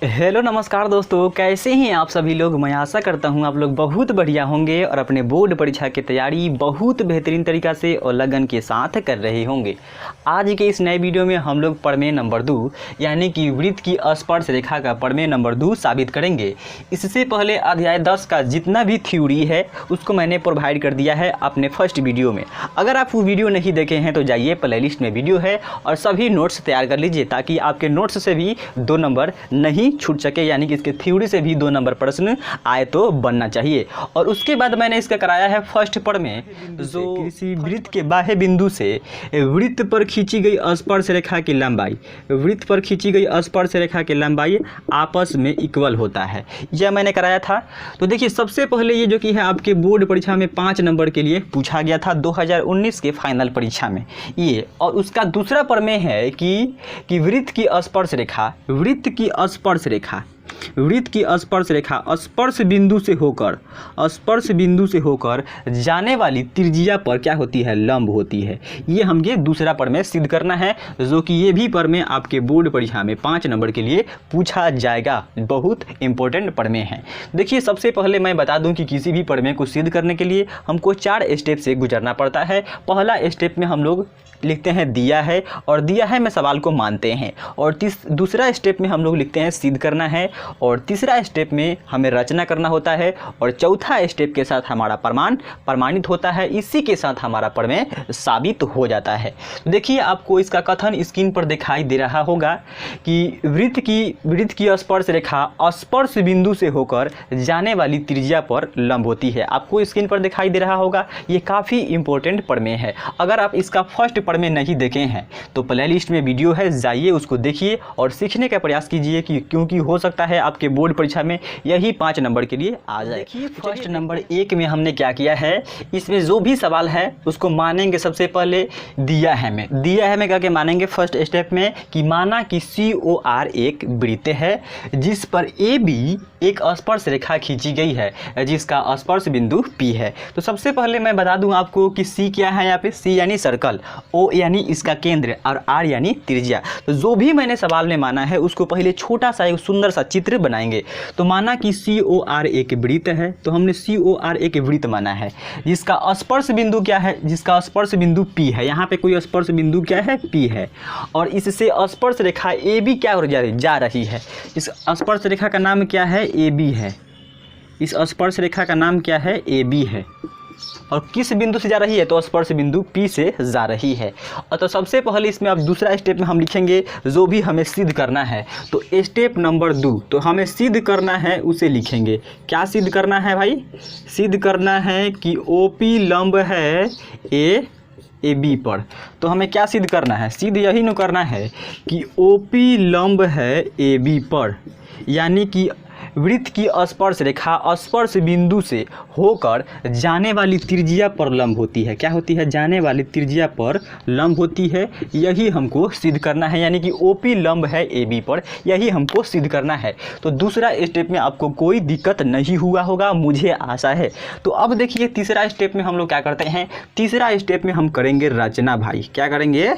Hello नमस्कार दोस्तों, कैसे हैं आप सभी लोग। मैं आशा करता हूं आप लोग बहुत बढ़िया होंगे और अपने बोर्ड परीक्षा की तैयारी बहुत बेहतरीन तरीक़ा से और लगन के साथ कर रहे होंगे। आज के इस नए वीडियो में हम लोग प्रमेय नंबर 2 यानी कि वृत्त की स्पर्श रेखा का प्रमेय नंबर 2 साबित करेंगे। इससे पहले अध्याय 10 का जितना भी थ्योरी है उसको मैंने प्रोवाइड कर दिया है अपने फर्स्ट वीडियो में। अगर आप वो वीडियो नहीं देखे हैं तो जाइए, प्लेलिस्ट में वीडियो है और सभी नोट्स तैयार कर लीजिए ताकि आपके नोट्स से भी 2 नंबर नहीं छूट सके, यानी कि इसके थ्योरी से भी 2 नंबर प्रश्न आए तो बनना चाहिए। और उसके बाद मैंने इसका कराया है फर्स्ट प्रमेय, जो किसी वृत्त के बाह्य बिंदु से वृत्त पर खींची गई स्पर्श रेखा की लंबाई, वृत्त पर खींची गई स्पर्श रेखा की लंबाई आपस में इक्वल होता है, यह मैंने कराया था। तो देखिए, सबसे पहले ये जो कि है आपके बोर्ड परीक्षा में 5 नंबर के लिए पूछा गया था 2019 के फाइनल परीक्षा में ये। और उसका दूसरा प्रमेय है कि वृत्त की स्पर्श रेखा, वृत्त की स्पर्श रेखा, वृत्त की स्पर्श रेखा स्पर्श बिंदु से होकर जाने वाली त्रिज्या पर क्या होती है, लंब होती है। ये हमें दूसरा प्रमेय सिद्ध करना है, जो कि ये भी प्रमेय आपके बोर्ड परीक्षा में 5 नंबर के लिए पूछा जाएगा। बहुत इंपॉर्टेंट प्रमेय है। देखिए, सबसे पहले मैं बता दूं कि किसी भी प्रमेय को सिद्ध करने के लिए हमको 4 स्टेप से गुजरना पड़ता है। पहला स्टेप में हम लोग लिखते हैं दिया है, और दिया है में सवाल को मानते हैं। और दूसरा स्टेप में हम लोग लिखते हैं सिद्ध करना है, और तीसरा स्टेप में हमें रचना करना होता है, और चौथा स्टेप के साथ हमारा प्रमाण प्रमाणित होता है। इसी के साथ हमारा प्रमेय साबित हो जाता है। तो देखिए, आपको इसका कथन स्क्रीन पर दिखाई दे रहा होगा कि वृत्त की स्पर्श रेखा स्पर्श बिंदु से होकर जाने वाली त्रिज्या पर लंब होती है। आपको स्क्रीन पर दिखाई दे रहा होगा। ये काफ़ी इंपॉर्टेंट प्रमेय है। अगर आप इसका फर्स्ट प्रमेय नहीं देखे हैं तो प्लेलिस्ट में वीडियो है, जाइए उसको देखिए और सीखने का प्रयास कीजिए, क्योंकि हो सकता है आपके बोर्ड परीक्षा में यही 5 नंबर के लिए आ जाए। देखिए, फर्स्ट नंबर 1 में हमने क्या किया है, इसमें जो भी सवाल है उसको मानेंगे। सबसे पहले दिया है में क्या मानेंगे फर्स्ट स्टेप में कि माना कि COR एक वृत्त है जिस पर AB एक स्पर्श रेखा खींची गई है जिसका स्पर्श बिंदु P है। तो सबसे पहले मैं बता दूं आपको कि C क्या है। यहाँ पे C यानी सर्कल, O यानी इसका केंद्र और R यानी त्रिज्या। तो जो भी मैंने सवाल में माना है उसको पहले छोटा सा एक सुंदर सा चित्र बनाएंगे। तो माना कि COR एक वृत्त है, तो हमने COR एक वृत्त माना है जिसका स्पर्श बिंदु क्या है, जिसका स्पर्श बिंदु P है। यहाँ पे कोई स्पर्श बिंदु क्या है, P है। और इससे स्पर्श रेखा AB क्या हो जा रही है। इस स्पर्श रेखा का नाम क्या है, AB है। इस स्पर्श रेखा का नाम क्या है, AB है। और किस बिंदु से जा रही है, तो स्पर्श बिंदु P से जा रही है। और तो सबसे पहले इसमें अब दूसरा स्टेप में हम लिखेंगे जो भी हमें सिद्ध करना है। तो स्टेप नंबर 2, तो हमें सिद्ध करना है उसे लिखेंगे। क्या सिद्ध करना है भाई, सिद्ध करना है कि OP लंब है AB पर। तो हमें क्या सिद्ध करना है, सिद्ध यही न करना है कि OP लंब है AB पर, यानी कि वृत्त की स्पर्श रेखा स्पर्श बिंदु से होकर जाने वाली त्रिज्या पर लंब होती है। क्या होती है, जाने वाली त्रिज्या पर लंब होती है। यही हमको सिद्ध करना है, यानी कि OP लंब है AB पर, यही हमको सिद्ध करना है। तो दूसरा स्टेप में आपको कोई दिक्कत नहीं हुआ होगा, मुझे आशा है। तो अब देखिए, तीसरा स्टेप में हम लोग क्या करते हैं, तीसरा स्टेप में हम करेंगे रचना। भाई क्या करेंगे,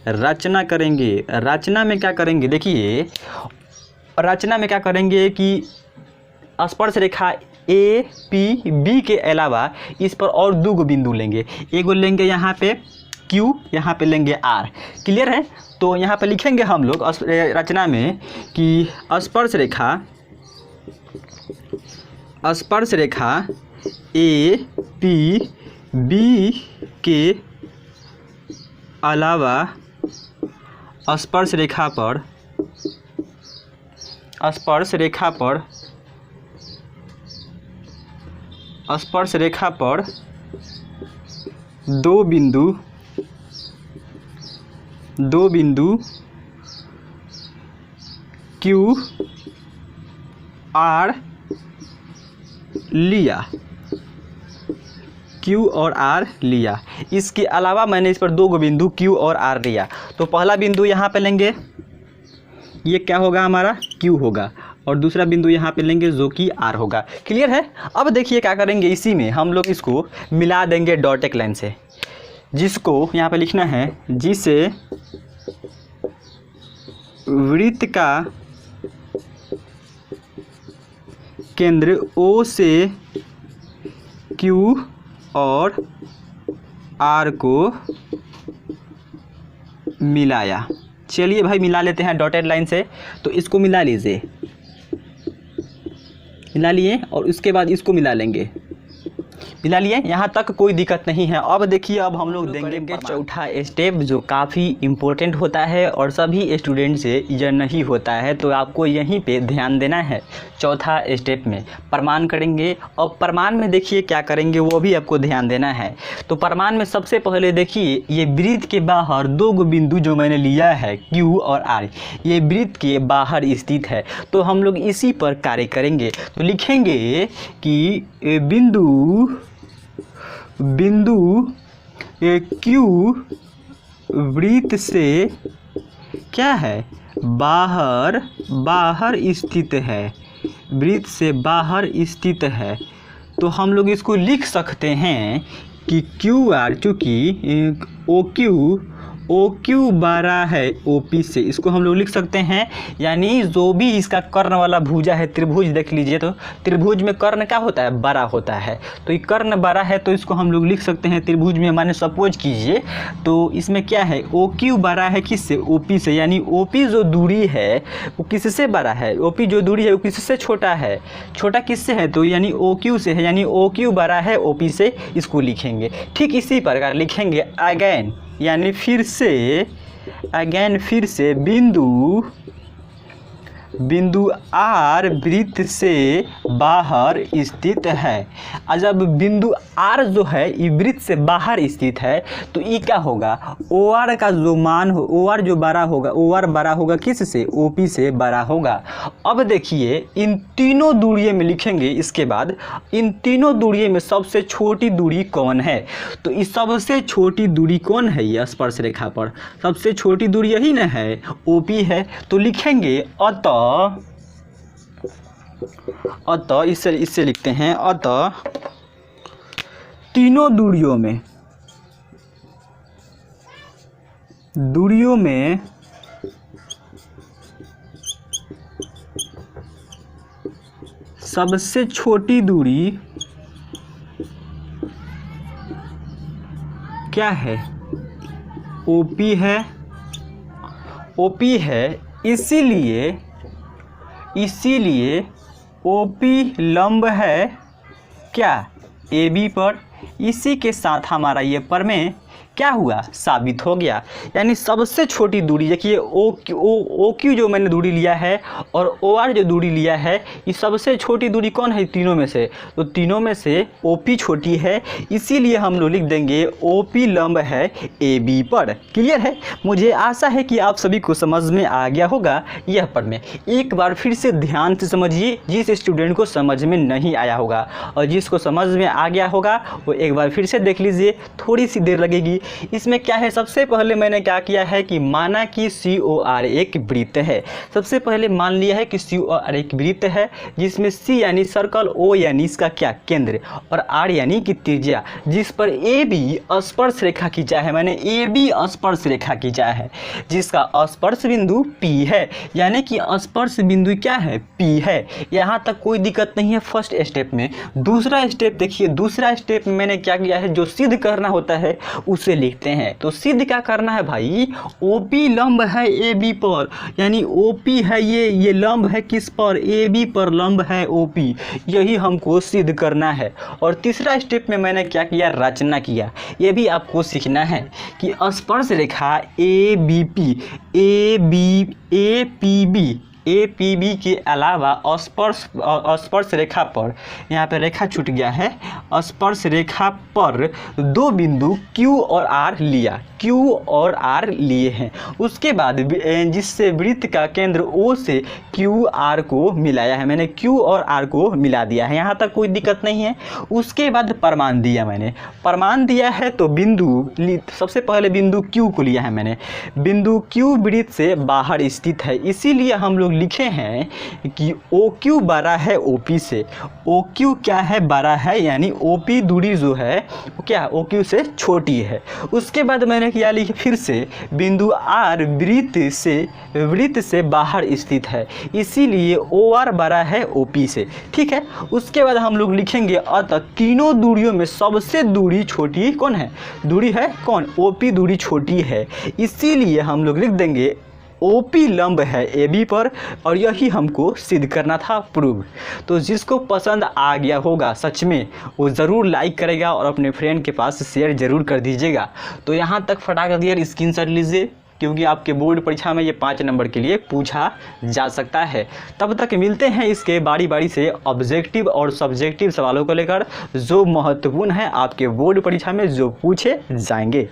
रचना करेंगे। रचना में क्या करेंगे, देखिए रचना में क्या करेंगे कि स्पर्श रेखा APB के अलावा इस पर और 2 बिंदु लेंगे। एगो लेंगे यहाँ पे Q, यहाँ पे लेंगे R। क्लियर है। तो यहाँ पे लिखेंगे हम लोग रचना में कि स्पर्श रेखा APB के अलावा स्पर्श रेखा पर 2 बिंदु Q R लिया, Q और R लिया। इसके अलावा मैंने इस पर 2 बिंदु Q और R लिया। तो पहला बिंदु यहाँ पे लेंगे, ये क्या होगा हमारा, Q होगा। और दूसरा बिंदु यहाँ पे लेंगे जो कि R होगा। क्लियर है। अब देखिए क्या करेंगे, इसी में हम लोग इसको मिला देंगे डॉटेड लाइन से, जिसको यहाँ पे लिखना है, जिसे वृत्त का केंद्र O से Q और R को मिलाया। चलिए भाई मिला लेते हैं डॉटेड लाइन से। तो इसको मिला लीजिए, मिला लिए और उसके बाद इसको मिला लेंगे। मिला लिए, यहाँ तक कोई दिक्कत नहीं है। अब देखिए, अब हम लोग देंगे चौथा स्टेप जो काफ़ी इम्पोर्टेंट होता है और सभी स्टूडेंट से यह नहीं होता है, तो आपको यहीं पे ध्यान देना है। चौथा स्टेप में प्रमाण करेंगे और प्रमाण में देखिए क्या करेंगे वो भी आपको ध्यान देना है। तो प्रमाण में सबसे पहले देखिए, ये वृत्त के बाहर दो बिंदु जो मैंने लिया है Q और R, ये वृत्त के बाहर स्थित है, तो हम लोग इसी पर कार्य करेंगे। तो लिखेंगे कि बिंदु Q वृत्त से क्या है, बाहर स्थित है, वृत्त से बाहर स्थित है। तो हम लोग इसको लिख सकते हैं कि QR, चूँकि OQ बड़ा है OP से, इसको हम लोग लिख सकते हैं। यानी जो भी इसका कर्ण वाला भुजा है, त्रिभुज देख लीजिए, तो त्रिभुज में कर्ण क्या होता है, बड़ा होता है। तो ये कर्ण बड़ा है तो इसको हम लोग लिख सकते हैं त्रिभुज में। माने सपोज कीजिए तो इसमें क्या है, OQ बड़ा है किससे, OP से। यानी OP जो दूरी है वो किससे बड़ा है, OP जो दूरी है वो किससे छोटा है, छोटा किससे है, तो यानी OQ से है। यानी OQ बड़ा है OP से, इसको लिखेंगे। ठीक इसी प्रकार लिखेंगे अगेन, यानी फिर से बिंदु R वृत्त से बाहर स्थित है। और जब बिंदु R जो है ये वृत्त से बाहर स्थित है, तो ये क्या होगा, OR का जो मान हो, OR जो बड़ा होगा, OR बड़ा होगा किससे, OP से बड़ा होगा। अब देखिए इन तीनों दूरियों में लिखेंगे, इसके बाद इन तीनों दूरियों में सबसे छोटी दूरी कौन है। तो इस सबसे छोटी दूरी कौन है, ये स्पर्श रेखा पर सबसे छोटी दूरी यही ना है, OP है। तो लिखेंगे अतः इससे लिखते हैं, अतः तीनों दूरियों में सबसे छोटी दूरी क्या है, OP है। इसीलिए OP लंब है क्या, AB पर। इसी के साथ हमारा ये प्रमेय क्या हुआ, साबित हो गया। यानी सबसे छोटी दूरी देखिए, OQ जो मैंने दूरी लिया है और OR जो दूरी लिया है, ये सबसे छोटी दूरी कौन है तीनों में से, तो तीनों में से OP छोटी है। इसीलिए हम लोग लिख देंगे OP लंब है AB पर। क्लियर है, मुझे आशा है कि आप सभी को समझ में आ गया होगा यह प्रमेय। एक बार फिर से ध्यान से समझिए, जिस स्टूडेंट को समझ में नहीं आया होगा और जिसको समझ में आ गया होगा वो एक बार फिर से देख लीजिए, थोड़ी सी देर लगेगी। इसमें क्या है, सबसे पहले मैंने क्या किया है कि माना कि COR एक वृत्त है। सबसे पहले मान लिया है कि COR एक वृत्त है, जिसमें C यानी सर्कल, O यानी इसका क्या, केंद्र, और R यानी कि त्रिज्या, जिस पर AB स्पर्श रेखा खींचा है। मैंने AB स्पर्श रेखा खींचा है, जिसका स्पर्श बिंदु P है। यानी कि स्पर्श बिंदु क्या है, P है। यहाँ तक कोई दिक्कत नहीं है फर्स्ट स्टेप में। दूसरा स्टेप देखिए, दूसरा स्टेप में मैंने क्या किया है, जो सिद्ध करना होता है उसे लिखते हैं। तो सिद्ध क्या करना है भाई, OP लंब है AB पर, यानी OP है ये लंब है किस पर, AB पर लंब है OP, यही हमको सिद्ध करना है। और तीसरा स्टेप में मैंने क्या किया, रचना किया। ये भी आपको सीखना है कि स्पर्श रेखा APB के अलावा स्पर्श रेखा पर, यहाँ पे रेखा छूट गया है, स्पर्श रेखा पर दो बिंदु Q और R लिए हैं। उसके बाद जिससे वृत्त का केंद्र O से QR को मिलाया है, मैंने Q और R को मिला दिया है। यहाँ तक कोई दिक्कत नहीं है। उसके बाद प्रमाण दिया, मैंने प्रमाण दिया है तो सबसे पहले बिंदु Q को लिया है मैंने। बिंदु Q वृत्त से बाहर स्थित है, इसीलिए हम लोग लोग लिखे हैं कि OQ बड़ा है OP से। OQ क्या है, बड़ा है, यानी OP दूरी जो है वो क्या OQ से छोटी है। उसके बाद मैंने क्या लिखा, फिर से बिंदु R वृत्त से बाहर स्थित है, इसीलिए OR बड़ा है OP से। ठीक है, उसके बाद हम लोग लिखेंगे अतः तीनों दूरियों में सबसे दूरी छोटी कौन है, दूरी है कौन, OP दूरी छोटी है, इसीलिए हम लोग लिख देंगे OP लंब है AB पर, और यही हमको सिद्ध करना था, प्रूव। तो जिसको पसंद आ गया होगा सच में वो ज़रूर लाइक करेगा और अपने फ्रेंड के पास शेयर ज़रूर कर दीजिएगा। तो यहाँ तक फटाकर दिया स्क्रीनशॉट लीजिए, क्योंकि आपके बोर्ड परीक्षा में ये 5 नंबर के लिए पूछा जा सकता है। तब तक मिलते हैं इसके बारी बारी से ऑब्जेक्टिव और सब्जेक्टिव सवालों को लेकर, जो महत्वपूर्ण है आपके बोर्ड परीक्षा में जो पूछे जाएंगे।